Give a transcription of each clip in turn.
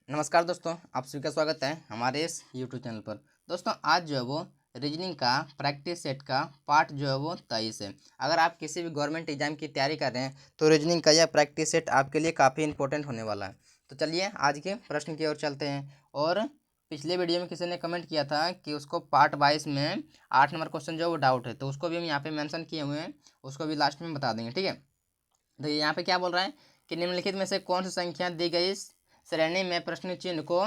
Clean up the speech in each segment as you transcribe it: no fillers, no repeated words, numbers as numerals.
नमस्कार दोस्तों, आप सभी का स्वागत है हमारे इस यूट्यूब चैनल पर। दोस्तों आज जो है वो रीजनिंग का प्रैक्टिस सेट का पार्ट जो है वो 23 है। अगर आप किसी भी गवर्नमेंट एग्जाम की तैयारी कर रहे हैं तो रीजनिंग का यह प्रैक्टिस सेट आपके लिए काफ़ी इंपॉर्टेंट होने वाला है। तो चलिए आज के प्रश्न की ओर चलते हैं। और पिछले वीडियो में किसी ने कमेंट किया था कि उसको पार्ट 22 में 8 नंबर क्वेश्चन जो है वो डाउट है, तो उसको भी हम यहाँ पे मैंशन किए हुए हैं, उसको भी लास्ट में बता देंगे। ठीक है, तो यहाँ पे क्या बोल रहा है कि निम्नलिखित में से कौन सी संख्या दी गई श्रेणी में प्रश्न चिन्ह को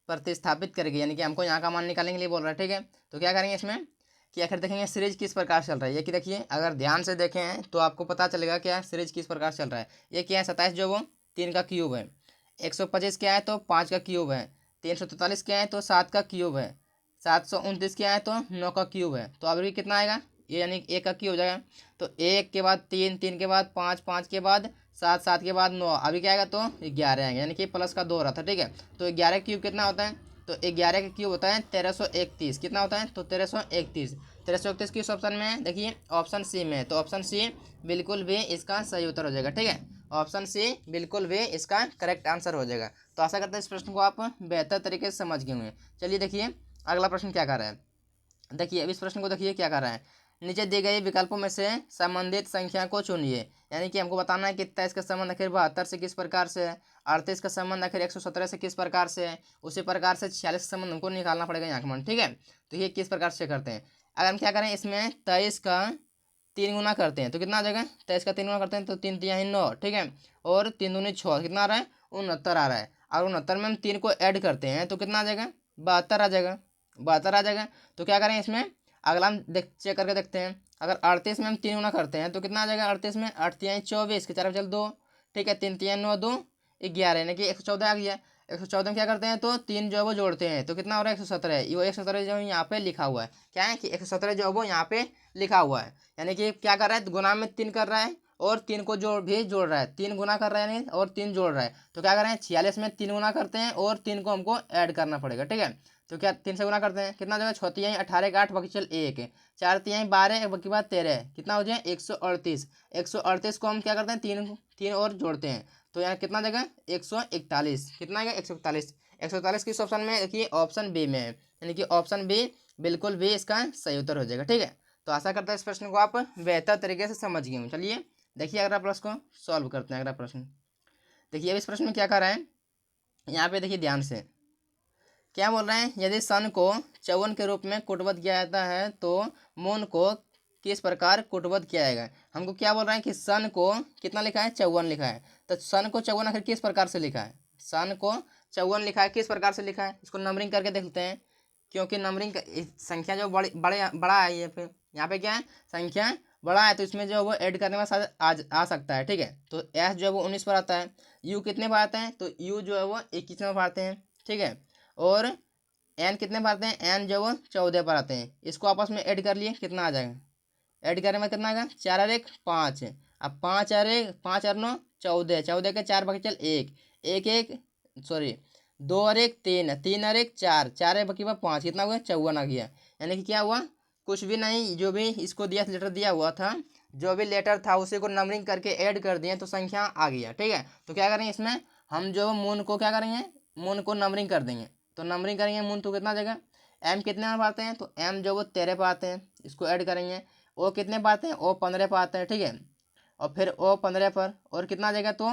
प्रतिस्थापित करेगी, यानी कि हमको यहाँ का मान निकालने के लिए बोल रहा है। ठीक है, तो क्या करेंगे इसमें कि आखिर देखेंगे सीरीज किस प्रकार चल रहा है। ये कि देखिए, अगर ध्यान से देखें तो आपको पता चलेगा क्या सीरीज किस प्रकार चल रहा है। ये क्या है, 27 जो वो 3 का क्यूब है, 125 क्या है तो 5 का क्यूब है, 343 क्या है तो 7 का क्यूब है, 729 क्या है तो 9 का क्यूब है। तो अभी कितना आएगा ये, यानी 1 का क्यूब हो जाएगा। तो 1 के बाद 3, 3 के बाद 5, 5 के बाद 7, 7 के बाद 9, अभी क्या आएगा तो 11 आएगा, यानी कि प्लस का 2 हो रहा था। ठीक है, तो 11 क्यूब कितना होता है, तो 11 का क्यूब होता है 1331। कितना होता है तो 1331। 1331 किस ऑप्शन में है, देखिए ऑप्शन सी में है, तो ऑप्शन सी बिल्कुल भी इसका सही उत्तर हो जाएगा। ठीक है, ऑप्शन सी बिल्कुल भी इसका करेक्ट आंसर हो जाएगा। तो आशा करते हैं इस प्रश्न को आप बेहतर तरीके से समझ गए होंगे। चलिए देखिए अगला प्रश्न क्या कर रहा है। देखिए अब इस प्रश्न को देखिए क्या कर रहा है। नीचे दिए गए विकल्पों में से संबंधित संख्या को चुनिए, यानी कि हमको बताना है कि 23 का संबंध आखिर 72 से किस प्रकार से है, 38 का संबंध आखिर 117 से किस प्रकार से है, उसी प्रकार से 46 का संबंध हमको निकालना पड़ेगा यहाँ का मान। ठीक है, तो ये किस प्रकार से करते हैं। अगर हम क्या करें, इसमें 23 का 3 गुना करते हैं तो कितना आ जाएगा, 23 का 3 गुना करते हैं तो 3 तिहाई 9। ठीक है, और 3 दूनी 6, कितना आ रहा है 69 आ रहा है। और 69 में हम 3 को ऐड करते हैं तो कितना आ जाएगा, 72 आ जाएगा, 72 आ जाएगा। तो क्या करें इसमें, अगला हम चेक करके देखते हैं। अगर 38 में हम 3 गुना करते हैं तो कितना आ जाएगा, 38 में 8 तिहाई 24 के 4 बचल 2। ठीक है, 3 तिहाई 9 2 11, यानी कि 114 आ गया। 114 में क्या करते हैं तो 3 जो है वो जोड़ते हैं तो कितना हो रहा है 117। वो 117 जो है यहाँ पे लिखा हुआ है, क्या है कि 117 जो है वो यहाँ पे लिखा हुआ है, यानी कि क्या कर रहा है, गुना में 3 कर रहा है और 3 को जोड़ रहा है, 3 गुना कर रहा है यानी और 3 जोड़ रहा है। तो क्या कर रहे हैं, 46 में 3 गुना करते हैं और 3 को हमको ऐड करना पड़ेगा। ठीक है, तो क्या 3 से गुना करते हैं, कितना जो है 6 तिहाई 18 का 8 बाकी चल 1, 4 तिहाई 12 बाकी बाद 13, कितना हो जाए 138। 138 को हम क्या करते हैं, 3 3 और जोड़ते हैं तो यहाँ कितना जगह 141, कितना आएगा 141। 141 किस ऑप्शन में, देखिए ऑप्शन बी में है, यानी कि ऑप्शन बी बिल्कुल भी इसका सही उत्तर हो जाएगा। ठीक है, तो आशा करता है इस प्रश्न को आप बेहतर तरीके से समझ गए हों। चलिए देखिए अगला प्रश्न को सॉल्व करते हैं। अगला प्रश्न देखिए, अब इस प्रश्न में क्या कर रहा है, यहाँ पे देखिए ध्यान से क्या बोल रहे हैं। यदि सन को 54 के रूप में कुटबद्ध किया जाता है तो मून को किस प्रकार कुटबद्ध किया जाएगा। हमको क्या बोल रहा है कि सन को कितना लिखा है, 54 लिखा है, तो सन को 54 आखिर किस प्रकार से लिखा है, सन को 54 लिखा है किस प्रकार से लिखा है, इसको नंबरिंग करके देखते हैं। क्योंकि नंबरिंग संख्या जो बड़ा है, ये पे यहाँ पे क्या है, संख्या बड़ा है तो इसमें जो है वो ऐड करने में शायद आ सकता है। ठीक है, तो एस जो है वो 19 पर आता है, यू कितने पर आता है तो यू जो है वो 21 में पढ़ते हैं। ठीक है, और एन कितने पर आते हैं, एन जो वो 14 पर आते हैं। इसको आपस में ऐड कर लिए कितना आ जाएगा, ऐड करने में कितना आएगा 4 और 1 5। अब 5 और 9 14, 14 के 4 बाकी चल 1, 1 1 सॉरी 2 और 1 3, 3 और 1 4, 4 है बाकी 5, कितना हुआ 54 आ गया। यानी कि क्या हुआ, कुछ भी नहीं, जो भी इसको दिया लेटर दिया हुआ था, जो भी लेटर था उसी को नंबरिंग करके ऐड कर दिए तो संख्या आ गया। ठीक है, तो क्या करेंगे इसमें, हम जो मून को क्या करेंगे, मून को नंबरिंग कर देंगे। तो नंबरिंग करेंगे मून तो कितना जगह, एम कितने में पाते हैं तो एम जो वो 13 पे आते हैं, इसको ऐड करेंगे। ओ कितने पे आते हैं, ओ 15 पे आते हैं। ठीक है, और फिर ओ 15 पर और कितना आ जाएगा तो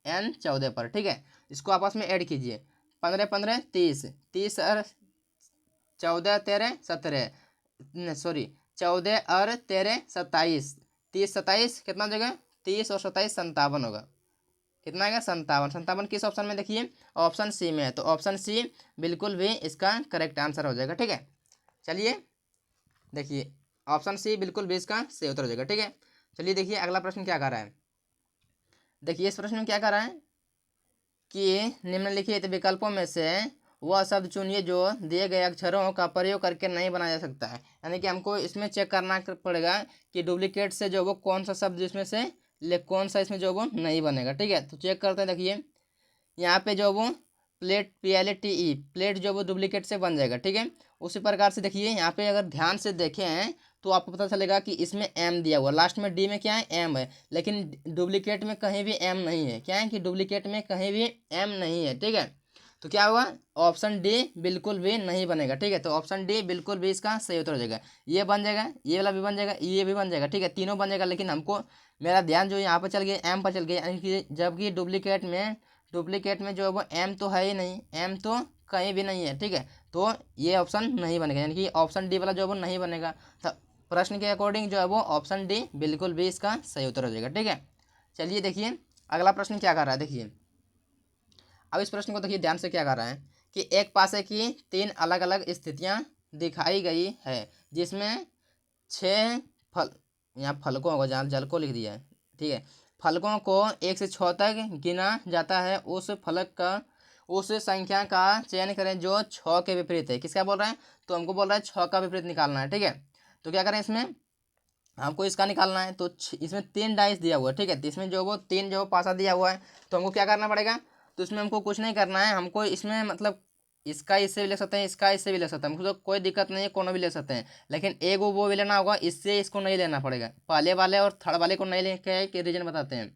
एन 14 पर। ठीक है, इसको आपस में ऐड कीजिए, 15 15 30, 30 और 14 13 17, सॉरी 14 और 13 27, 30 27 कितना जगह 30 और 27 57 होगा, कितना आएगा 57। 57 किस ऑप्शन में, देखिए ऑप्शन सी में है, तो ऑप्शन सी बिल्कुल भी इसका करेक्ट आंसर हो जाएगा। ठीक है, चलिए देखिए ऑप्शन सी बिल्कुल भी इसका सही उत्तर हो जाएगा। ठीक है, चलिए देखिए अगला प्रश्न क्या कर रहा है। देखिए इस प्रश्न में क्या कर रहा है कि निम्नलिखित विकल्पों में से वह शब्द चुनिए जो दिए गए अक्षरों का प्रयोग करके नहीं बनाया जा सकता है, यानी कि हमको इसमें चेक करना पड़ेगा कि डुप्लीकेट से जो वो कौन सा शब्द इसमें से कौन सा इसमें जो वो नहीं बनेगा। ठीक है, तो चेक करते हैं। देखिए यहाँ पे जो वो प्लेट PLATE प्लेट जो वो डुप्लीकेट से बन जाएगा। ठीक है, उसी प्रकार से देखिए यहाँ पे अगर ध्यान से देखें तो आपको पता चलेगा कि इसमें एम दिया हुआ, लास्ट में डी में क्या है एम है, लेकिन डुप्लीकेट में कहीं भी एम नहीं है। क्या है कि डुप्लीकेट में कहीं भी एम नहीं है। ठीक है, तो क्या होगा, ऑप्शन डी बिल्कुल भी नहीं बनेगा। ठीक है, तो ऑप्शन डी बिल्कुल भी इसका सही उत्तर हो जाएगा। ये बन जाएगा, ये वाला भी बन जाएगा, ये भी बन जाएगा। ठीक है, तीनों बन जाएगा, लेकिन हमको मेरा ध्यान जो यहाँ पर चल गया एम पर चल गया, यानी कि जबकि डुप्लीकेट में जो है वो एम तो है ही नहीं, एम तो कहीं भी नहीं है। ठीक है, तो ये ऑप्शन नहीं बनेगा, यानी कि ऑप्शन डी वाला जो है वो नहीं बनेगा। तो प्रश्न के अकॉर्डिंग जो है वो ऑप्शन डी बिल्कुल भी इसका सही उत्तर हो जाएगा। ठीक है, चलिए देखिए अगला प्रश्न क्या कर रहा है। देखिए अब इस प्रश्न को देखिए ध्यान से, क्या कर रहा है कि एक पासे की 3 अलग अलग स्थितियां दिखाई गई है, जिसमें 6 फल, यहाँ फलकों होगा, जहाँ जल को लिख दिया है। ठीक है, फलकों को 1 से 6 तक गिना जाता है, उस संख्या का चयन करें जो 6 के विपरीत है। किसका बोल रहा है, तो हमको बोल रहा है 6 का विपरीत निकालना है। ठीक है, तो क्या करें, इसमें हमको इसका निकालना है। तो इसमें 3 डाइस दिया हुआ है। ठीक है, तो इसमें जो वो 3 जो पासा दिया हुआ है, तो हमको क्या करना पड़ेगा, तो इसमें हमको कुछ नहीं करना है। हमको इसमें मतलब इसका इससे भी ले सकते हैं, इसका इससे भी ले सकते हैं, हमको तो कोई दिक्कत नहीं है, कोनो भी ले सकते हैं, लेकिन एक वो भी लेना होगा, इससे इसको नहीं लेना पड़ेगा। पहले वाले और थर्ड वाले को नहीं लेके के रीजन बताते हैं।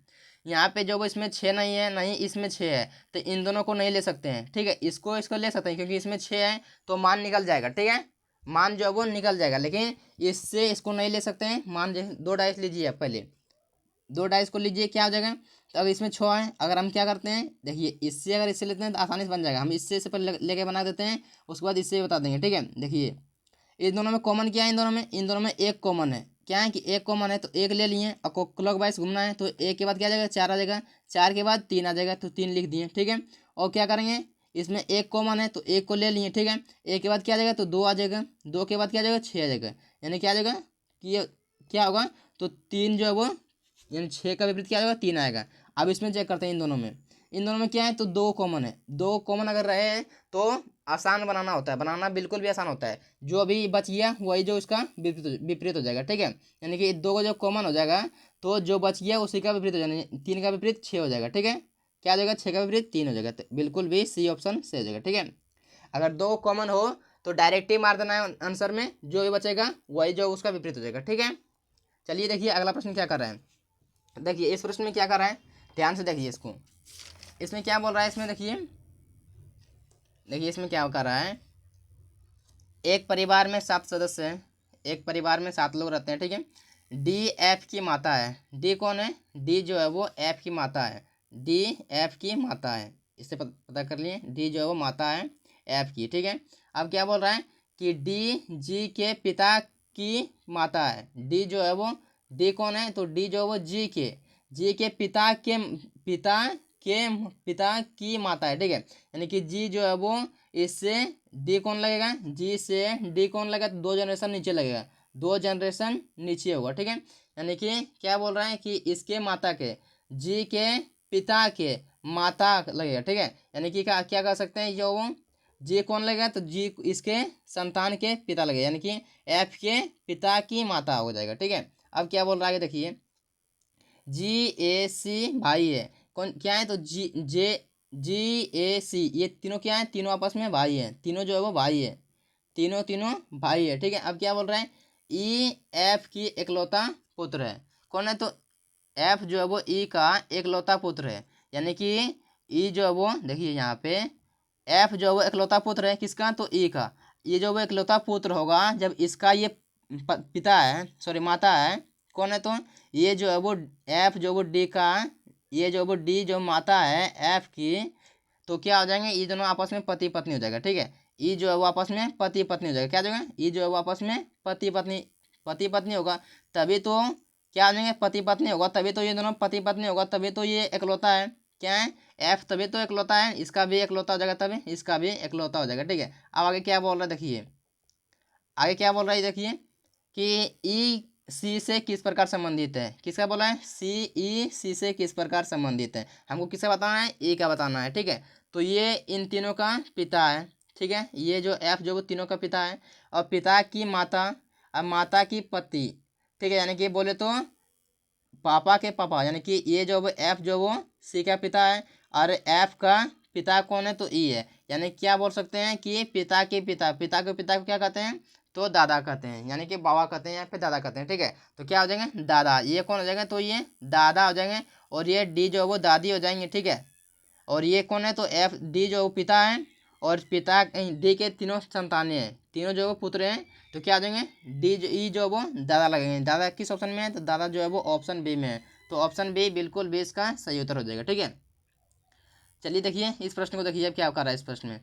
यहाँ पे जो वो इसमें 6 नहीं है, नहीं इसमें 6 है, तो इन दोनों को नहीं ले सकते हैं। ठीक है, इसको इसको ले सकते हैं, क्योंकि इसमें 6 है तो मान निकल जाएगा। ठीक है, मान जो है वो निकल जाएगा, लेकिन इससे इसको नहीं ले सकते हैं। मान जैसे 2 डाइस लीजिए, आप पहले 2 डाइस को लीजिए, क्या हो जाएगा, तो अगर इसमें 6 है, अगर हम क्या करते हैं, देखिए इससे अगर इससे लेते हैं तो आसानी से बन जाएगा। हम इससे पहले लेके बना देते हैं, उसके बाद इससे बता देंगे। ठीक है, देखिए इन दोनों में कॉमन क्या है, इन दोनों में एक कॉमन है। क्या है कि एक कॉमन है, तो एक ले लिए, और क्लॉक वाइज घूमना है, तो एक के बाद क्या आ जाएगा, 4 आ जाएगा, 4 के बाद 3 आ जाएगा, तो 3 लिख दिए। ठीक है, और क्या करेंगे, इसमें एक कॉमन है, तो एक को ले लिए। ठीक है, एक के बाद क्या आ जाएगा, तो 2 आ जाएगा, 2 के बाद क्या आ जाएगा, 6 आ जाएगा, यानी क्या आ जाएगा कि ये क्या होगा, तो 3 जो है वो, यानी 6 का विपरीत क्या आएगा, 3 आएगा। अब इसमें चेक करते हैं, इन दोनों में क्या है, तो 2 कॉमन है। 2 कॉमन अगर रहे तो आसान बनाना होता है, बनाना बिल्कुल भी आसान होता है। जो अभी बच गया वही जो इसका विपरीत हो जाएगा। ठीक है, यानी कि 2 का जो कॉमन हो जाएगा, तो जो बच गया उसी का विपरीत हो जाएगा, 3 का विपरीत 6 हो जाएगा। ठीक है, क्या हो जाएगा, 6 का विपरीत 3 हो जाएगा, तो बिल्कुल भी सी ऑप्शन से हो जाएगा। ठीक है, अगर 2 कॉमन हो तो डायरेक्ट ही मार देना है आंसर में, जो भी बचेगा वही जो उसका विपरीत हो जाएगा। ठीक है, चलिए देखिए अगला प्रश्न क्या कर रहा है। देखिए इस प्रश्न में क्या कर रहा है, ध्यान से देखिए इसको, इसमें क्या बोल रहा है, इसमें देखिए इसमें क्या कर रहा है, एक परिवार में 7 सदस्य हैं, एक परिवार में 7 लोग रहते हैं। ठीक है, डी एफ की माता है। डी कौन है, डी जो है वो एफ की माता है, डी एफ की माता है, इससे पता कर लिए, डी जो है वो माता है एफ की। ठीक है, अब क्या बोल रहा है कि डी जी के पिता की माता है। डी जो है वो, डी कौन है, तो डी जो है वो जी के पिता के पिता की माता है। ठीक है, यानी कि जी जो है वो, इससे डी कौन लगेगा, जी से डी कौन लगेगा, तो 2 जनरेशन नीचे लगेगा, 2 जनरेशन नीचे होगा। ठीक है, यानी कि क्या बोल रहा है कि इसके माता के, जी के पिता के माता लगेगा। ठीक है, यानी कि क्या कर सकते हैं, जो वो जी कौन लगेगा, तो जी इसके संतान के पिता लगेगा, यानी कि एफ के पिता की माता हो जाएगा। ठीक है, अब क्या बोल रहा है देखिए, जी ए सी भाई है, कौन क्या है, तो जी ए सी, ये तीनों क्या है, तीनों आपस में भाई है, तीनों जो है वो भाई है, तीनों भाई है। ठीक है, अब क्या बोल रहा है, ई एफ की इकलौता पुत्र है। कौन है, तो एफ जो है वो ई का इकलौता पुत्र है, यानी कि ई जो है वो, देखिए यहाँ पे एफ जो है वो इकलौता पुत्र है, किसका, तो ई का। ये जो वो इकलौता पुत्र होगा जब इसका ये पिता है, सॉरी माता है, कौन है, तो ये जो है वो एफ जो वो डी का, ये जो वो डी जो माता है एफ की, तो क्या हो जाएंगे, ये दोनों आपस में पति पत्नी हो जाएगा। ठीक है, ये जो है वो आपस में पति पत्नी हो जाएगा, क्या हो जाएगा, ये जो है वो आपस में पति पत्नी होगा, तभी तो क्या हो जाएंगे, पति पत्नी होगा, तभी तो ये दोनों पति पत्नी होगा, तभी तो ये इकलौता है, क्या है, एफ, तभी तो इकलौता है, इसका भी इकलौता हो जाएगा, तभी इसका भी इकलौता हो जाएगा। ठीक है, अब आगे क्या बोल रहा है देखिए, आगे क्या बोल रहा है देखिए कि ई सी से किस प्रकार संबंधित है, किसका बोला है, सी से किस प्रकार संबंधित है, हमको किसका बताना है, ए का बताना है। ठीक है, तो ये इन तीनों का पिता है। ठीक है, ये जो एफ जो वो तीनों का पिता है, और पिता की माता, और माता की पति। ठीक है, यानी कि बोले तो पापा के पापा, यानी कि ये जो वो एफ जो वो सी का पिता है, और एफ का पिता कौन है, तो ई है, यानी क्या बोल सकते हैं कि पिता के पिता, पिता के पिता को क्या कहते हैं, तो दादा कहते हैं, यानी कि बाबा कहते हैं या फिर दादा कहते हैं। ठीक है, तो क्या हो जाएंगे, दादा, ये कौन हो जाएगा, तो ये दादा हो जाएंगे, और ये डी जो है वो दादी हो जाएंगे। ठीक है, और ये कौन है, तो एफ डी जो पिता है और पिता डी के तीनों संतानें हैं, तीनों जो वो पुत्र हैं, तो क्या आ जाएंगे डी ई जो वो दादा लगेंगे। दादा किस ऑप्शन में है, तो दादा जो है वो ऑप्शन बी में है, तो ऑप्शन बी बिल्कुल भी इसका सही उत्तर हो जाएगा। ठीक है, चलिए देखिए इस प्रश्न को, देखिए अब क्या कर रहा है इस प्रश्न में।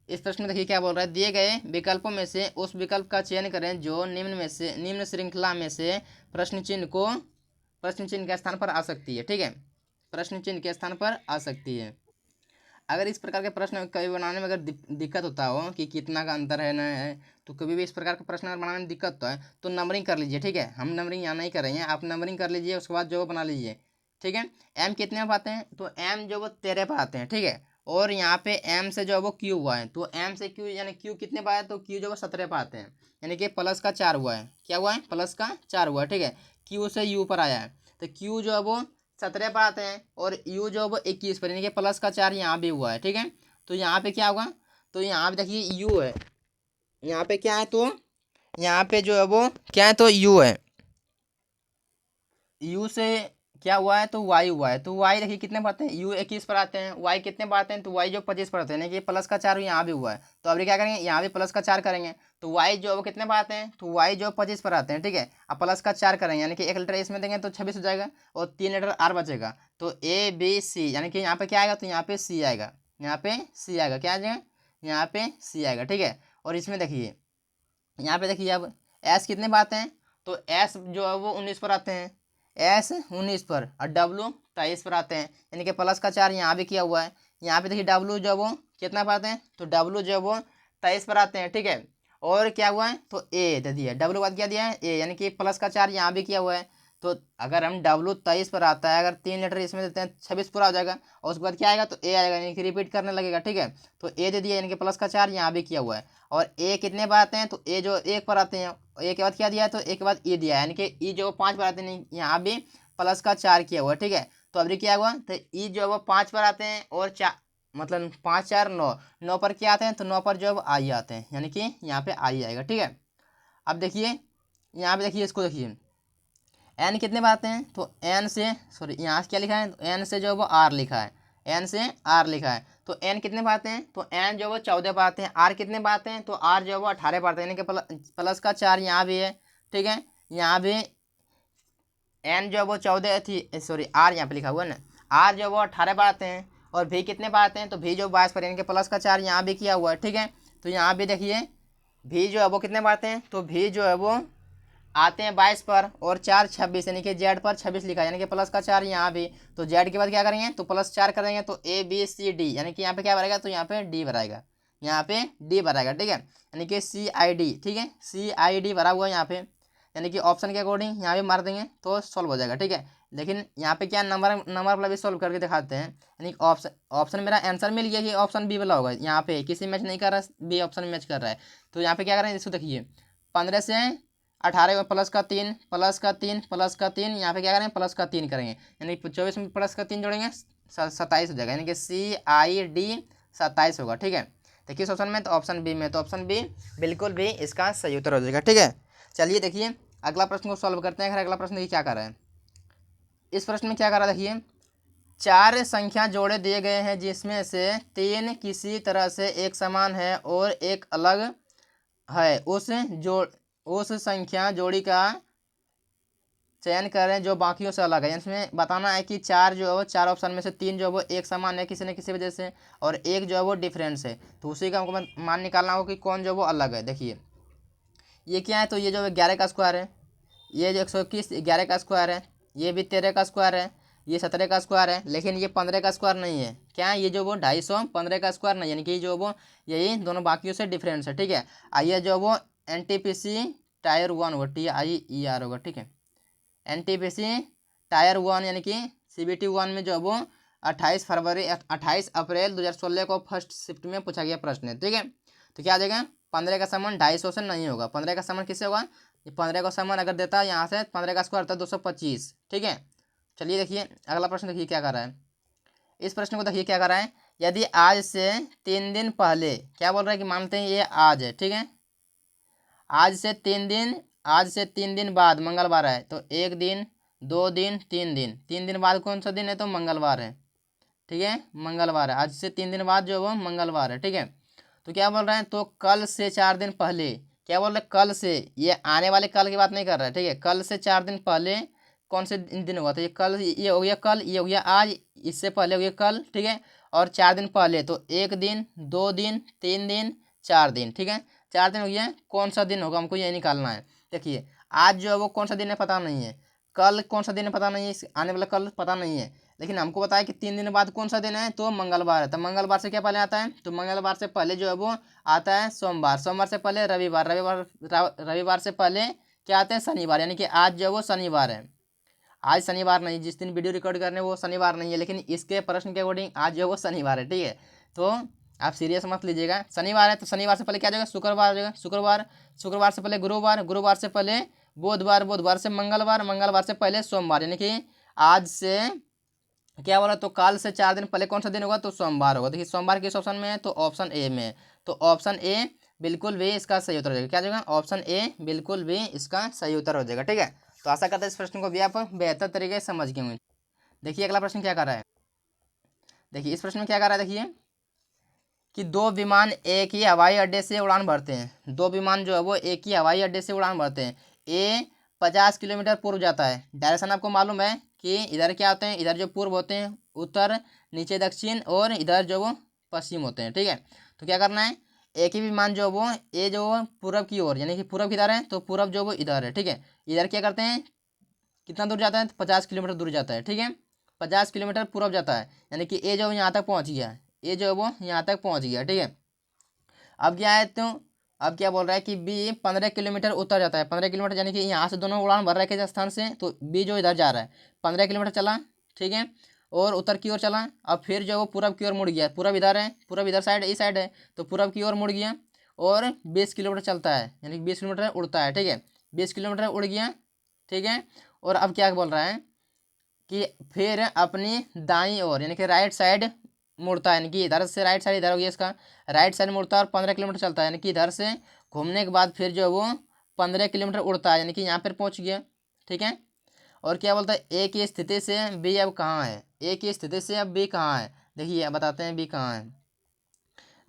इस प्रश्न में देखिए क्या बोल रहा है, दिए गए विकल्पों में से उस विकल्प का चयन करें जो निम्न श्रृंखला में से प्रश्न चिन्ह के स्थान पर आ सकती है। ठीक है, प्रश्न चिन्ह के स्थान पर आ सकती है। अगर इस प्रकार के प्रश्न कभी बनाने में अगर दिक्कत होता हो कि कितना का अंतर है ना है, तो कभी भी इस प्रकार का प्रश्न अगर बनाने में दिक्कत तो है तो नंबरिंग कर लीजिए। ठीक है, हम नंबरिंग यहाँ नहीं करेंगे, आप नंबरिंग कर लीजिए, उसके बाद जो वो बना लीजिए। ठीक है, एम कितने पे आते हैं, तो एम जो वो 13 पे आते हैं। ठीक है, और यहाँ पे एम से जो वो क्यू हुआ है, तो एम से क्यू यानी क्यू कितने पे आया, तो क्यू जो वो 17 पे आते हैं, यानी कि प्लस का 4 हुआ है। क्या हुआ है, प्लस का 4 हुआ है। ठीक है, क्यू से यू पर आया है, तो क्यू जो है वो 17 पर आते हैं और यू जो है वो 21 पर, यानी कि प्लस का 4 यहाँ भी हुआ है। ठीक है, तो यहाँ पे क्या होगा, तो यहाँ पे देखिए यू है, यहाँ पे क्या है, तो यहाँ पे जो है वो क्या है, तो यू है, यू से क्या हुआ है, तो वाई हुआ है। तो वाई देखिए कितने पर आते हैं, यू 21 पर आते हैं, वाई कितने पर आते हैं, तो वाई जो 25 पर आते हैं, यानी कि प्लस का 4 यहाँ भी हुआ है। तो अब क्या करेंगे, यहाँ भी प्लस का 4 करेंगे, तो वाई जो है वो कितने पर आते हैं, तो वाई जो 25 पर आते हैं। ठीक है, अब प्लस का 4 करेंगे, यानी कि 1 लीटर इसमें देंगे तो 26 हो जाएगा और 3 लीटर आर बचेगा, तो ए बी सी, यानी कि यहाँ पे क्या आएगा, तो यहाँ पे सी आएगा, यहाँ पे सी आएगा, क्या आ जाएगा, यहाँ पे सी आएगा। ठीक है, और इसमें देखिए यहाँ पे देखिए अब एस कितने पर आते हैं, तो एस जो है वो 19 पर आते हैं, एस 19 पर, और डब्लू 23 पर आते हैं, यानी कि प्लस का 4 यहाँ भी किया हुआ है। यहाँ पे देखिए डब्लू जो है वो कितना पर आते हैं, तो डब्लू जो है वो 23 पर आते हैं। ठीक है, और क्या हुआ है, तो ए दे दिया, डब्लू बाद क्या दिया है ए, यानी कि प्लस का 4 यहाँ भी किया हुआ है। तो अगर हम डब्लू 23 पर आता है, अगर 3 लीटर इसमें देते हैं 26 पूरा हो जाएगा, और उसके बाद क्या आएगा, तो ए आएगा, यानी कि रिपीट करने लगेगा। ठीक है, तो ए दे दिया, यानी कि प्लस का 4 यहाँ भी किया हुआ है। और ए कितने पर आते हैं, तो ए जो 1 पर आते हैं, ए के बाद क्या दिया है, तो ए के बाद ई दिया है, यानी कि ई जो 5 पर आते हैं, यहाँ भी प्लस का 4 किया हुआ है। ठीक है, तो अभी क्या हुआ, तो ई जो है वो 5 पर आते हैं और 4 मतलब 5 4 9, 9 पर क्या आते हैं, तो 9 पर जो है आई आते हैं, यानी कि यहाँ पे आई आएगा। ठीक है, अब देखिए यहाँ पे देखिए, इसको देखिए एन कितने पर आते हैं, तो एन से सॉरी यहाँ से क्या लिखा है, तो एन से जो है वो आर लिखा है, एन से आर लिखा है, तो एन कितने पर आते हैं, तो एन जो है वो 14 पर आते हैं, आर कितने पर आते हैं, तो आर जो है वो 18 पर आते हैं, यानी कि प्लस का 4 यहाँ भी है। ठीक है, यहाँ भी एन जो है वो 14 थी, सॉरी आर यहाँ पे लिखा हुआ है ना, आर जो है वो 18 पर आते हैं, और भी कितने पर आते हैं, तो भी जो 22 पर, यानी कि प्लस का 4 यहाँ भी किया हुआ है। ठीक है, तो यहाँ भी देखिए भी जो है वो कितने पर आते हैं, तो भी जो है वो आते हैं 22 पर, और 4 26, यानी कि जेड पर 26 लिखा है, यानी कि प्लस का 4 यहाँ भी, तो जेड के बाद क्या करेंगे, तो प्लस 4 करेंगे, तो ए बी सी डी, यानी कि यहाँ पे क्या भरेगा, तो यहाँ पे डी भराएगा, यहाँ पे डी भराएगा। ठीक है, यानी कि सी आई डी, ठीक है सी आई डी भरा हुआ है यहाँ पे, यानी कि ऑप्शन के अकॉर्डिंग यहाँ भी मार देंगे तो सॉल्व हो जाएगा। ठीक है, लेकिन यहाँ पे क्या नंबर नंबर वाला भी सॉल्व करके दिखाते हैं, यानी ऑप्शन ऑप्शन मेरा आंसर मिल गया कि ऑप्शन बी वाला होगा, यहाँ पे किसी मैच नहीं कर रहा, बी ऑप्शन मैच कर रहा है। तो यहाँ पे क्या करें, इसको देखिए 15 से 18 में प्लस का 3 प्लस का 3 प्लस का 3, यहाँ पे क्या करेंगे, प्लस का 3 करेंगे, यानी 24 में प्लस का 3 जोड़ेंगे 27 हो जाएगा, यानी कि सी आई डी 27 होगा। ठीक है, तो किस ऑप्शन में, तो ऑप्शन बी में, तो ऑप्शन बी बिल्कुल भी इसका सही उत्तर हो जाएगा। ठीक है, चलिए देखिए अगला प्रश्न को सॉल्व करते हैं। अगर अगला प्रश्न देखिए क्या कर रहा है, इस प्रश्न में क्या कर रहा है, देखिए 4 संख्या जोड़े दिए गए हैं जिसमें से 3 किसी तरह से एक समान है और एक अलग है, उस संख्या जोड़ी का चयन करें जो बाकियों से अलग है। इसमें बताना है कि 4 जो है वो 4 ऑप्शन में से 3 जो है वो एक समान है किसी न किसी वजह से, और एक जो है वो डिफरेंस है, तो उसी का हमको मान निकालना होगा कि कौन जो है वो अलग है। देखिए ये क्या है, तो ये जो है 11 का स्क्वायर है, ये जो 121 11 का स्क्वायर है, ये भी 13 का स्क्वायर है, ये 17 का स्क्वायर है, लेकिन ये 15 का स्क्वायर नहीं है। क्या है, ये जो वो 250 15 का स्क्वायर नहीं, यानी कि जो वो यही दोनों बाकियों से डिफरेंस है। ठीक है, आइए जो वो N T P C tier 1 होगा, TIER होगा। ठीक है, N T P C tier 1 यानी कि CBT 1 में जो वो 28 अप्रैल 2016 को फर्स्ट शिफ्ट में पूछा गया प्रश्न है। ठीक है, तो क्या आ जाएगा, 15 का समान 250 से नहीं होगा, 15 का समान किससे होगा, 15 का समान अगर देता है यहाँ से 15 का स्क्वायर होता है 225। ठीक है, चलिए देखिए अगला प्रश्न देखिए क्या कर रहा है, इस प्रश्न को देखिए क्या कर रहा है, यदि आज से 3 दिन पहले, क्या बोल रहा है कि मानते हैं ये आज है। ठीक है, आज से 3 दिन बाद मंगलवार है, तो 1 दिन 2 दिन 3 दिन, 3 दिन बाद कौन सा दिन है, तो मंगलवार है। ठीक है, मंगलवार है, आज से 3 दिन बाद जो है वो मंगलवार है। ठीक है, तो क्या बोल रहे हैं, तो कल से 4 दिन पहले, क्या बोल रहे हैं, कल से, ये आने वाले कल की बात नहीं कर रहा है। ठीक है, कल से 4 दिन पहले कौन से दिन हुआ, तो ये कल, ये हो गया कल, ये हो गया आज, इससे पहले हो गया कल। ठीक है, और 4 दिन पहले, तो 1 दिन, 2 दिन, 3 दिन, 4 दिन। ठीक है, 4 दिन हो गया, कौन सा दिन होगा हमको ये निकालना है। देखिए, आज जो है वो कौन सा दिन है पता नहीं है, कल कौन सा दिन है पता नहीं है, आने वाला कल पता नहीं है, लेकिन हमको बताया कि 3 दिन बाद कौन सा दिन है, तो मंगलवार है। तो मंगलवार से क्या पहले आता है, तो मंगलवार से पहले जो है वो आता है सोमवार, सोमवार से पहले रविवार, रविवार से पहले क्या आते हैं, शनिवार, यानी कि आज जो है वो शनिवार है। आज शनिवार नहीं, जिस दिन वीडियो रिकॉर्ड करने वो शनिवार नहीं है, लेकिन इसके प्रश्न के अकॉर्डिंग आज जो है वो शनिवार है। ठीक है, तो आप सीरियस मत लीजिएगा, शनिवार है तो शनिवार से पहले क्या जाएगा, शुक्रवार आ जाएगा, शुक्रवार, शुक्रवार से पहले गुरुवार, गुरुवार से पहले बुधवार, बुधवार से मंगलवार, मंगलवार से पहले सोमवार, यानी कि आज से क्या बोला, तो काल से 4 दिन पहले कौन सा दिन होगा, तो सोमवार होगा। देखिए, सोमवार किस ऑप्शन में है, तो ऑप्शन ए में है, तो ऑप्शन ए बिल्कुल भी इसका सही उत्तर हो जाएगा। क्या जगह, ऑप्शन ए बिल्कुल भी इसका सही उत्तर हो जाएगा। ठीक है, तो आशा करते हैं इस प्रश्न को भी आप बेहतर तरीके से समझ गए होंगे। देखिए, अगला प्रश्न क्या कर रहा है, देखिए इस प्रश्न में क्या कर रहा है, देखिए कि दो विमान एक ही हवाई अड्डे से उड़ान भरते हैं, दो विमान जो है वो एक ही हवाई अड्डे से उड़ान भरते हैं। ए 50 किलोमीटर पूर्व जाता है, डायरेक्शन आपको मालूम है कि इधर क्या होते हैं, इधर जो पूर्व होते हैं उत्तर, नीचे दक्षिण, और इधर जो वो पश्चिम होते हैं। ठीक है, तो क्या करना है, एक ही विमान जो वो ए जो पूर्व की ओर, यानी कि पूर्व किधर है, तो पूर्व जो वो इधर है। ठीक है, इधर क्या करते हैं, कितना दूर जाता है, 50 किलोमीटर दूर जाता है। ठीक है, 50 किलोमीटर पूर्व जाता है, यानी कि ए जो यहाँ तक पहुँच गया, ए जो है वो यहाँ तक पहुँच गया। ठीक है, अब क्या है, तो अब क्या बोल रहा है कि बी 15 किलोमीटर उत्तर जाता है, 15 किलोमीटर, यानी कि यहाँ से दोनों उड़ान भर रहे हैं किस स्थान से, तो बी जो इधर जा रहा है 15 किलोमीटर चला। ठीक है, और उत्तर की ओर चला, अब फिर जो वो पूरब की ओर मुड़ गया, पूरब इधर है, पूरब इधर साइड, इस साइड है, तो पूरब की ओर मुड़ गया, और 20 किलोमीटर चलता है, यानी कि 20 किलोमीटर उड़ता है। ठीक है, 20 किलोमीटर उड़ गया। ठीक है, और अब क्या बोल रहा है कि फिर अपनी दाईं ओर, यानी कि राइट साइड मुड़ता है, यानी कि इधर से राइट साइड इधर हो गया इसका, राइट साइड मुड़ता है और 15 किलोमीटर चलता है, यानी कि इधर से घूमने के बाद फिर जो है वो 15 किलोमीटर उड़ता है, यानी कि यहाँ पर पहुँच गया। ठीक है, और क्या बोलता है, ए की स्थिति से बी अब कहाँ है, ए की स्थिति से अब बी कहाँ है, देखिए बताते हैं बी कहाँ है।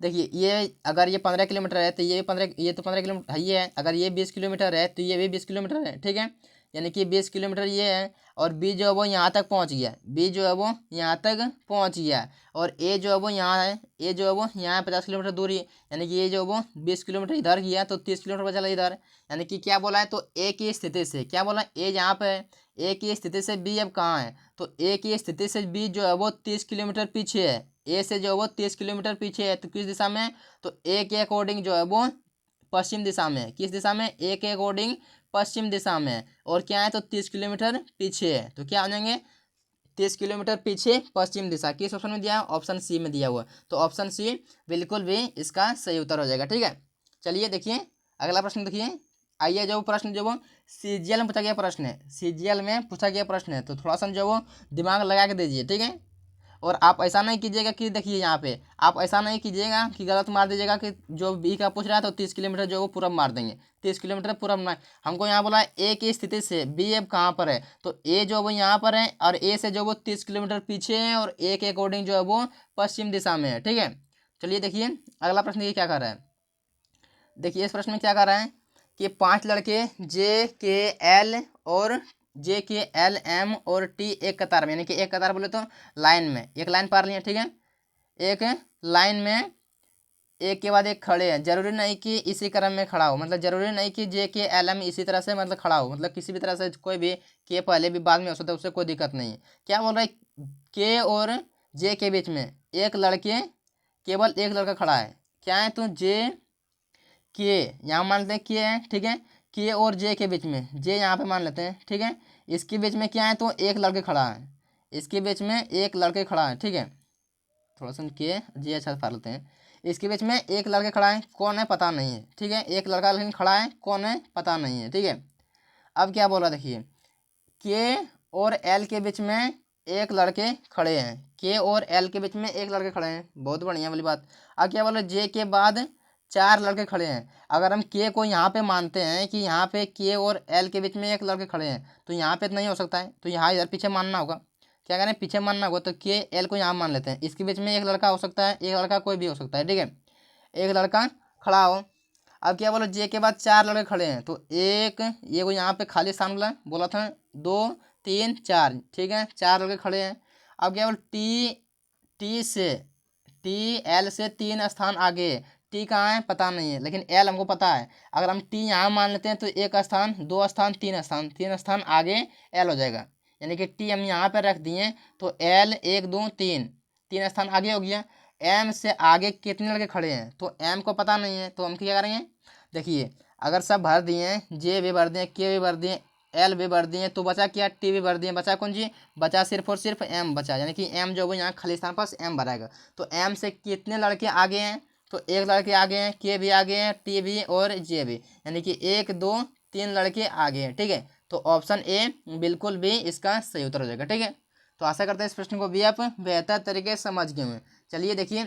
देखिए, ये अगर ये 15 किलोमीटर है तो ये भी 15, ये तो 15 किलोमीटर है, ये है, अगर ये 20 किलोमीटर है तो ये भी 20 किलोमीटर है। ठीक है, यानी कि 20 किलोमीटर ये है, और बी जो है वो यहाँ तक पहुँच गया, बी जो है वो यहाँ तक पहुँच गया, और ए जो है वो यहाँ है, ए जो है वो यहाँ है 50 किलोमीटर दूरी, यानी कि ये जो है वो 20 किलोमीटर इधर गया, तो 30 किलोमीटर बचा इधर। यानी कि क्या बोला है, तो ए की स्थिति से, क्या बोला, ए यहाँ पे है, ए की स्थिति से बी अब कहाँ है, तो ए की स्थिति से बी जो है वो 30 किलोमीटर पीछे है, ए से जो है वो 30 किलोमीटर पीछे है, तो किस दिशा में, तो ए के अकॉर्डिंग जो है वो पश्चिम दिशा में है, किस दिशा में, ए के अकॉर्डिंग पश्चिम दिशा में है, और क्या है, तो 30 किलोमीटर पीछे है, तो क्या आ जाएंगे, 30 किलोमीटर पीछे पश्चिम दिशा, किस ऑप्शन में दिया है, ऑप्शन सी में दिया हुआ, तो ऑप्शन सी बिल्कुल भी इसका सही उत्तर हो जाएगा। ठीक है, चलिए देखिए अगला प्रश्न देखिए, आइए जो प्रश्न जो वो सीजीएल में पूछा गया प्रश्न है, सीजीएल में पूछा गया प्रश्न है, तो थोड़ा सा जो वो दिमाग लगा के दीजिए। ठीक है, और आप ऐसा नहीं कीजिएगा कि देखिए यहाँ पे आप ऐसा नहीं कीजिएगा कि गलत मार दीजिएगा कि जो बी का पूछ रहा है तो 30 किलोमीटर जो वो पूरब मार देंगे, 30 किलोमीटर पूरब ना, हमको यहाँ बोला है ए की स्थिति से बी अब कहाँ पर है, तो ए जो वो यहाँ पर है, और ए से जो वो 30 किलोमीटर पीछे है, और ए के अकॉर्डिंग जो है वो पश्चिम दिशा में है। ठीक है, चलिए देखिए अगला प्रश्न देखिए क्या कर रहा है, देखिए इस प्रश्न में क्या कर रहा है कि 5 लड़के JKL और JKL M और T एक कतार में, यानी कि एक कतार बोले तो लाइन में, एक लाइन पार लिए। ठीक है, एक लाइन में एक के बाद एक खड़े हैं, जरूरी नहीं कि इसी क्रम में खड़ा हो, मतलब जरूरी नहीं कि JKLM इसी तरह से मतलब खड़ा हो, मतलब किसी भी तरह से कोई भी के पहले भी बाद में हो सकता है, उससे कोई दिक्कत नहीं है। क्या बोल रहा है, के और जे के बीच में एक लड़के, केवल एक लड़का खड़ा है, क्या है, तो जे के यहाँ मान लेते हैं के है। ठीक है, के और जे के बीच में, जे यहाँ पे मान लेते हैं। ठीक है, इसके बीच में क्या है, तो एक लड़के खड़ा है, इसके बीच में एक लड़के खड़ा है। ठीक है, थोड़ा सा के जे अच्छा पा लेते हैं, इसके बीच में एक लड़के खड़ा है, कौन है पता नहीं है। ठीक है, एक लड़का लेकिन खड़ा है, कौन है पता नहीं है। ठीक है, अब क्या बोल रहा देखिए, के और एल के बीच में एक लड़के खड़े हैं, के और एल के बीच में एक लड़के खड़े हैं, बहुत बढ़िया वाली बात। अब क्या बोल रहे, जे के बाद 4 लड़के खड़े हैं, अगर हम के को यहाँ पे मानते हैं कि यहाँ पे के और एल के बीच में एक लड़के खड़े हैं, तो यहाँ पे तो नहीं हो सकता है, तो यहाँ इधर पीछे मानना होगा। क्या करें, पीछे मानना होगा तो के एल को यहाँ मान लेते हैं। इसके बीच में एक लड़का हो सकता है, एक लड़का कोई भी हो सकता है, ठीक है। एक लड़का खड़ा हो। अब क्या बोलो, जे के बाद 4 लड़के खड़े हैं, तो एक ये को यहाँ पे खाली स्थान बोला था 2 3 4, ठीक है, 4 लड़के खड़े हैं। अब क्या बोलो, टी एल से 3 स्थान आगे। टी कहाँ है पता नहीं है, लेकिन एल हमको पता है। अगर हम टी यहाँ मान लेते हैं तो 1 स्थान 2 स्थान 3 स्थान आगे एल हो जाएगा। यानी कि टी हम यहाँ पर रख दिए तो एल 1 2 3 स्थान आगे हो गया। एम से आगे कितने लड़के खड़े हैं, तो एम को पता नहीं है, तो हम क्या करेंगे, देखिए अगर सब भर दिए हैं, जे भी भर दिए, के भी भर दिए, एल भी भर दिए, तो बचा क्या, टी भी भर दिए, बचा कौन जी, बचा सिर्फ और सिर्फ एम बचा। यानी कि एम जो है यहाँ खाली स्थान पर एम भराएगा। तो एम से कितने लड़के आगे हैं, तो 1 लड़के आगे हैं, के भी आगे हैं, टी भी और जे भी, यानी कि 1 2 3 लड़के आगे हैं, ठीक है। तो ऑप्शन ए बिल्कुल भी इसका सही उत्तर हो जाएगा, ठीक है। तो आशा करते हैं इस प्रश्न को भी आप बेहतर तरीके से समझ गए हैं। चलिए देखिए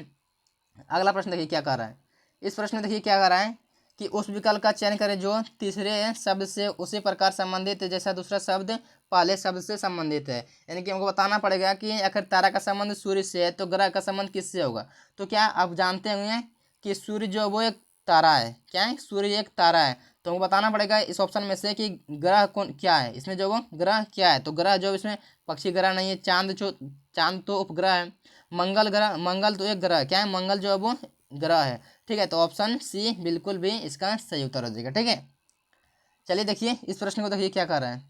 अगला प्रश्न, देखिए क्या कर रहा है। इस प्रश्न में देखिए क्या कर रहा है कि उस विकल्प का चयन करें जो तीसरे शब्द से उसी प्रकार संबंधित है जैसा दूसरा शब्द पहले शब्द से संबंधित है। यानी कि हमको बताना पड़ेगा कि अगर तारा का संबंध सूर्य से है तो ग्रह का संबंध किससे होगा। तो क्या आप जानते हुए कि सूर्य जो वो एक तारा है, क्या है, सूर्य एक तारा है। तो हमको बताना पड़ेगा इस ऑप्शन में से कि ग्रह कौन क्या है, इसमें जो वो ग्रह क्या है। तो ग्रह जो इसमें पक्षी ग्रह नहीं है, चांद तो उपग्रह है। मंगल ग्रह, मंगल तो एक ग्रह, क्या है, मंगल जो है वो ग्रह है, ठीक है। तो ऑप्शन सी बिल्कुल भी इसका सही उत्तर हो जाएगा, ठीक है। चलिए देखिए इस प्रश्न को देखिए क्या कर रहा है।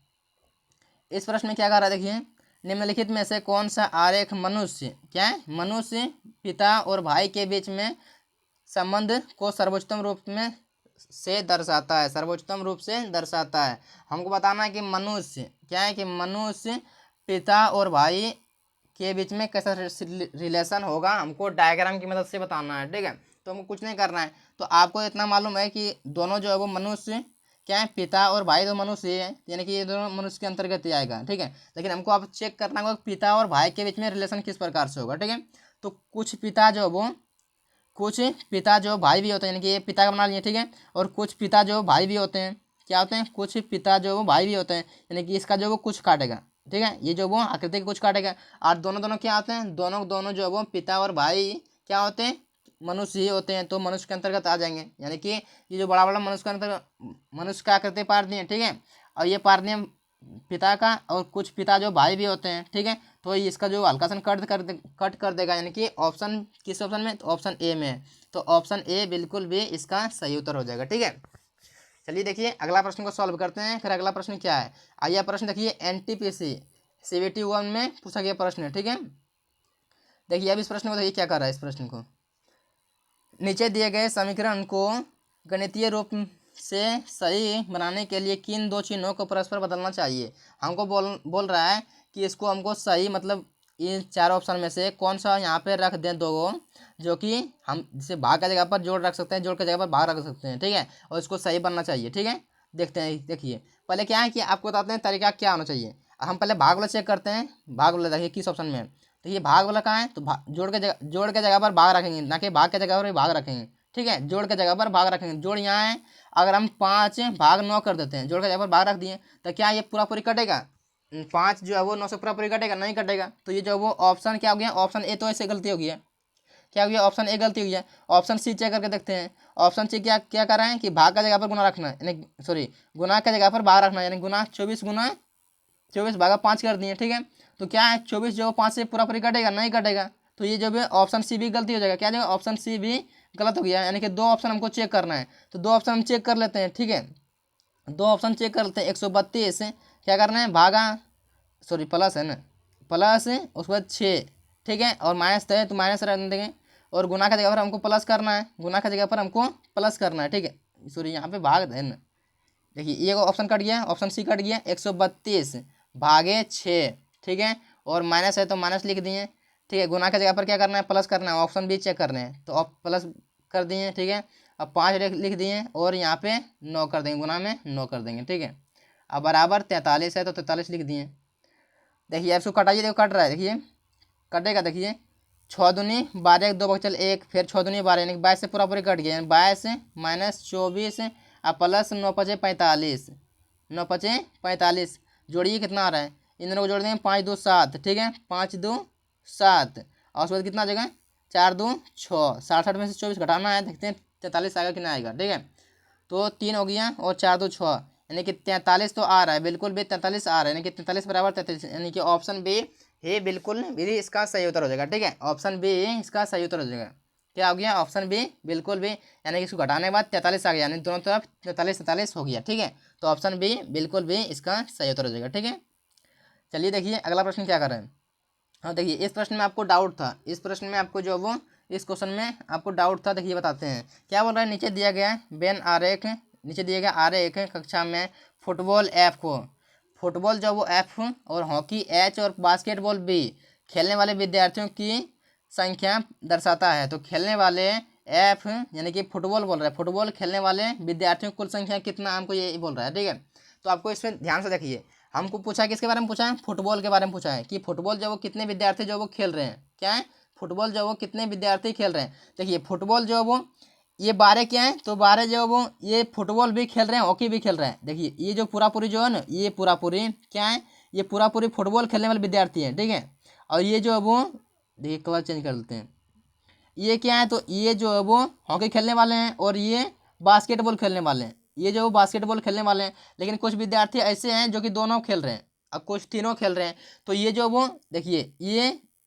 इस प्रश्न में क्या कर रहा है, देखिए निम्नलिखित में से कौन सा आरेख मनुष्य, क्या है, मनुष्य पिता और भाई के बीच में संबंध को सर्वोत्तम रूप में से दर्शाता है, सर्वोत्तम रूप से दर्शाता है। हमको बताना है कि मनुष्य क्या है, कि मनुष्य पिता और भाई के बीच में कैसा रिलेशन होगा, हमको डायग्राम की मदद से बताना है, ठीक है। तो हमको कुछ नहीं करना है, तो आपको इतना मालूम है कि दोनों जो है वो मनुष्य, क्या है, पिता और भाई तो मनुष्य है, यानी कि ये दोनों मनुष्य के अंतर्गत ही आएगा, ठीक है। लेकिन हमको अब चेक करना होगा पिता और भाई के बीच में रिलेशन किस प्रकार से होगा, ठीक है। तो कुछ पिता जो भाई भी होते हैं, यानी कि ये पिता का बना लिए, ठीक है। और कुछ पिता जो भाई भी होते हैं, क्या होते हैं, कुछ पिता जो वो भाई भी होते हैं, यानी कि इसका जो वो कुछ काटेगा, ठीक है। ये जो वो आकृति के कुछ काटेगा। और दोनों दोनों क्या होते हैं, दोनों जो वो पिता और भाई क्या होते हैं, मनुष्य ही होते हैं, तो मनुष्य के अंतर्गत आ जाएंगे। यानी कि ये जो बड़ा बड़ा मनुष्य का अंतर्गत, मनुष्य का आकृति पार दिए, ठीक है। और ये पार दिए पिता का, और कुछ पिता जो भाई भी होते हैं, ठीक है। तो इसका जो हल्का सा कट कर देगा, यानी कि ऑप्शन किस ऑप्शन में, तो ऑप्शन ए में है। तो ऑप्शन ए बिल्कुल भी इसका सही उत्तर हो जाएगा, ठीक है। चलिए देखिए अगला प्रश्न को सॉल्व करते हैं। फिर अगला प्रश्न क्या है, आइए प्रश्न देखिए एनटीपीसी CVT 1 में पूछा गया प्रश्न है, ठीक है। देखिए अब इस प्रश्न को देखिए क्या कर रहा है। इस प्रश्न को, नीचे दिए गए समीकरण को गणितीय रूप से सही बनाने के लिए किन 2 चिन्हों को परस्पर बदलना चाहिए। हमको बोल रहा है कि इसको हमको सही, मतलब इन 4 ऑप्शन में से कौन सा यहाँ पे रख दें, 2 जो कि हम जिसे भाग की जगह पर जोड़ रख सकते हैं, जोड़ की जगह पर भाग रख सकते हैं, ठीक है। और इसको सही बनना चाहिए, ठीक है। देखते हैं, देखिए पहले क्या है कि आपको बताते हैं तरीका क्या होना चाहिए। हम पहले भाग वाला चेक करते हैं। भाग वाला देखिए किस ऑप्शन में है, तो ये भाग वाला कहाँ है, तो जोड़ के जगह पर भाग रखेंगे, ना कि भाग के जगह पर भाग रखेंगे, ठीक है। जोड़ के जगह पर भाग रखेंगे, जोड़ यहाँ है। अगर हम 5 भाग 9 कर देते हैं, जोड़ के जगह पर भाग रख दिए, तो क्या ये पूरा पूरी कटेगा, 5 जो है वो 9 से पूरा पूरी कटेगा, नहीं कटेगा। तो ये जो वो ऑप्शन क्या हो गया, ऑप्शन ए तो ऐसे गलती हो गई है, क्या हो गया, ऑप्शन ए गलती हो गया। ऑप्शन सी चेक करके देखते हैं। ऑप्शन सी क्या क्या कर रहे हैं कि भाग का जगह पर गुना रखना, यानी सॉरी गुना की जगह पर भाग रखना, यानी गुना 24 गुना 24 भागा 5 कर दिए, ठीक है। तो क्या है 24 जो 5 से पूरा पूरी कटेगा, नहीं कटेगा। तो ये जो भी ऑप्शन सी भी गलती हो जाएगा, क्या जो ऑप्शन सी भी गलत हो गया, यानी कि 2 ऑप्शन हमको चेक करना है। तो 2 ऑप्शन हम चेक कर लेते हैं, ठीक है। 2 ऑप्शन चेक कर लेते हैं। 132 क्या करना है, भागा सॉरी प्लस है ना, प्लस उसके बाद 6, ठीक है। और माइनस है तो माइनस रख देंगे। और गुना की जगह पर हमको प्लस करना है, गुना की जगह पर हमको प्लस करना है, ठीक है। सॉरी यहाँ पे भाग है ना, देखिए ये ऑप्शन कट गया, ऑप्शन सी कट गया। 132 भागे 6, ठीक है। और माइनस है तो माइनस लिख दिए, ठीक है। गुना की जगह पर क्या करना है, प्लस करना है। ऑप्शन बी चेक करना है, तो आप प्लस कर दिए, ठीक है। अब 5 लिख दिए, और यहाँ पे 9 कर देंगे, गुना में 9 कर देंगे, ठीक है। अब बराबर 43 है तो 43 लिख दिए। देखिए इसको कटाइए, देखो कट रहा है, देखिए कटेगा, देखिए 6 दूनी 12, 2 बचल 1, फिर 6 दूनी 12, यानी 22 से पूरा पूरी कट गया, 22 माइनस 24 और प्लस 9 5 45, 9 5 45, जोड़िए कितना आ रहा है, इन दोनों को जोड़ देंगे 5 2 7, ठीक है, 5 2 7, और उसके बाद कितना आ जाएगा 4 2 6, 60 में से 24 घटाना है, देखते हैं 43 आएगा कि नहीं आएगा, ठीक है। तो 3 हो गया और 4 2 6, यानी कि 43 तो आ रहा है, बिल्कुल भी 43 आ रहा है, यानी कि 43 बराबर 43, यानी कि ऑप्शन बी है बिल्कुल भी इसका सही उत्तर हो जाएगा, ठीक है। ऑप्शन बी इसका सही उत्तर हो जाएगा। क्या हो गया ऑप्शन बी बिल्कुल भी, यानी कि इसको घटाने के बाद 43 आ गया, यानी दोनों तरफ 43 हो गया, ठीक है। तो ऑप्शन बी बिल्कुल भी इसका सही उत्तर हो जाएगा, ठीक है। चलिए देखिए अगला प्रश्न क्या कर रहे हैं। हाँ देखिए इस प्रश्न में आपको डाउट था, इस प्रश्न में आपको जो वो इस क्वेश्चन में आपको डाउट था, देखिए बताते हैं क्या बोल रहा है। नीचे दिया गया बेन आरेख, नीचे दिया गया आरेख कक्षा में फुटबॉल एफ को, फुटबॉल जो वो एफ और हॉकी एच और बास्केटबॉल बी खेलने वाले विद्यार्थियों की संख्या दर्शाता है। तो खेलने वाले एफ यानी कि फुटबॉल बोल रहा है, फुटबॉल खेलने वाले विद्यार्थियों की कुल संख्या कितना हमको ये बोल रहा है, ठीक है। तो आपको इसमें ध्यान से देखिए, हमको पूछा है किसके बारे में पूछा है, फुटबॉल के बारे में पूछा है कि फुटबॉल जो वो कितने विद्यार्थी जो वो खेल रहे हैं, क्या है फुटबॉल जो वो कितने विद्यार्थी खेल रहे हैं। देखिए फुटबॉल जो वो ये 12 क्या है, तो 12 जो वो ये फुटबॉल भी खेल रहे हैं, हॉकी भी खेल रहे हैं। देखिए ये जो पूरा पूरी जो है ना, ये पूरा पूरी क्या है, ये पूरा पूरी फुटबॉल खेलने वाले विद्यार्थी हैं, ठीक है। और ये जो है वो देखिए कलर चेंज कर देते हैं, ये क्या है, तो ये जो है वो हॉकी खेलने वाले हैं और ये बास्केटबॉल खेलने वाले हैं, ये जो बास्केटबॉल खेलने वाले हैं। लेकिन कुछ विद्यार्थी ऐसे हैं जो कि दोनों खेल रहे हैं और कुछ तीनों खेल रहे हैं। तो ये जो वो देखिए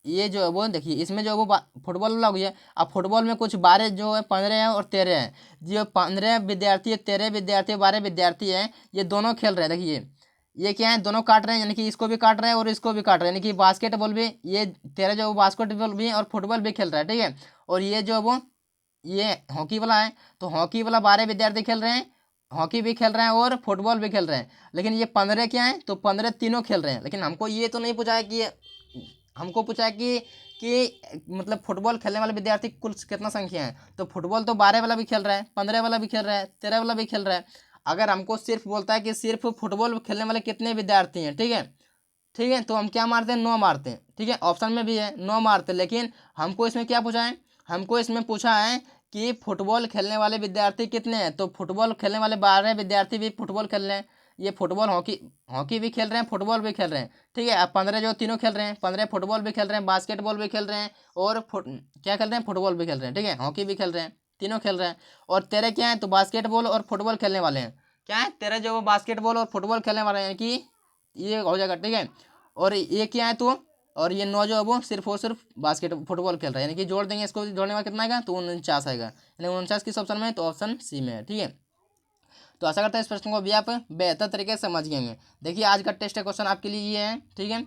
ये जो है वो देखिए इसमें जो है वो फुटबॉल वाला हो गया। अब फुटबॉल में कुछ 12 जो है 15 है और 13 है, जो 15 विद्यार्थी है 13 विद्यार्थी 12 विद्यार्थी है, ये दोनों खेल रहे हैं। देखिए ये क्या है, दोनों काट रहे हैं, यानी कि इसको भी काट रहे हैं और इसको भी काट रहे हैं, यानी कि बास्केटबॉल भी ये 13 जो बास्केटबॉल भी और फुटबॉल भी खेल रहा है, ठीक है। और ये जो वो ये हॉकी वाला है, तो हॉकी वाला 12 विद्यार्थी खेल रहे हैं, हॉकी भी खेल रहे हैं और फुटबॉल भी खेल रहे हैं। लेकिन ये 15 क्या है, तो 15 तीनों खेल रहे हैं। लेकिन हमको ये तो नहीं पूछा है कि हमको पूछा है कि मतलब फुटबॉल खेलने वाले विद्यार्थी कुल कितना संख्या है। तो फुटबॉल तो 12 वाला भी खेल रहा है, 15 वाला भी खेल रहा है, 13 वाला भी खेल रहा है। अगर हमको सिर्फ बोलता है कि सिर्फ फुटबॉल खेलने वाले कितने विद्यार्थी हैं, ठीक है, ठीक है, तो हम क्या मारते हैं 9 मारते हैं, ठीक है। ऑप्शन में भी है 9 मारते हैं। लेकिन हमको इसमें क्या पूछा है, हमको इसमें पूछा है कि फुटबॉल खेलने वाले विद्यार्थी कितने हैं। तो फुटबॉल खेलने वाले 12 विद्यार्थी भी फुटबॉल खेल रहे हैं, ये फुटबॉल हॉकी हॉकी भी खेल रहे हैं, फुटबॉल भी खेल रहे हैं, ठीक है। अब 15 जो तीनों खेल रहे हैं, 15 फुटबॉल भी खेल रहे हैं, बास्केटबॉल भी खेल रहे हैं और क्या खेल रहे हैं, फुटबॉल भी खेल रहे हैं, ठीक है, हॉकी भी खेल रहे हैं, तीनों खेल रहे हैं। और 13 क्या है, तो बास्केटबॉल और फुटबॉल खेलने वाले हैं, क्या है 13 जो वो बास्केटबॉल और फुटबॉल खेलने वाले हैं, कि ये हो जाएगा, ठीक है। और ये क्या है, तो और ये 9 जो है वो सिर्फ बास्केट फुटबॉल खेल रहा है, यानी कि जोड़ देंगे इसको, जोड़ने में कितना आएगा, तो 49 आएगा, यानी 49 किस ऑप्शन में है, तो ऑप्शन सी में है, ठीक है। तो आशा करता है इस प्रश्न को भी आप बेहतर तरीके से समझ गए होंगे। देखिए आज का टेस्ट क्वेश्चन आपके लिए ये है, ठीक है,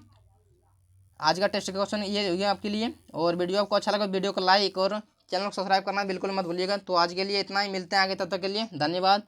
आज का टेस्ट क्वेश्चन ये हो गया आपके लिए। और वीडियो आपको अच्छा लगा वीडियो को लाइक और चैनल को सब्सक्राइब करना बिल्कुल मत भूलिएगा। तो आज के लिए इतना ही, मिलते हैं आगे, तब तक के लिए धन्यवाद।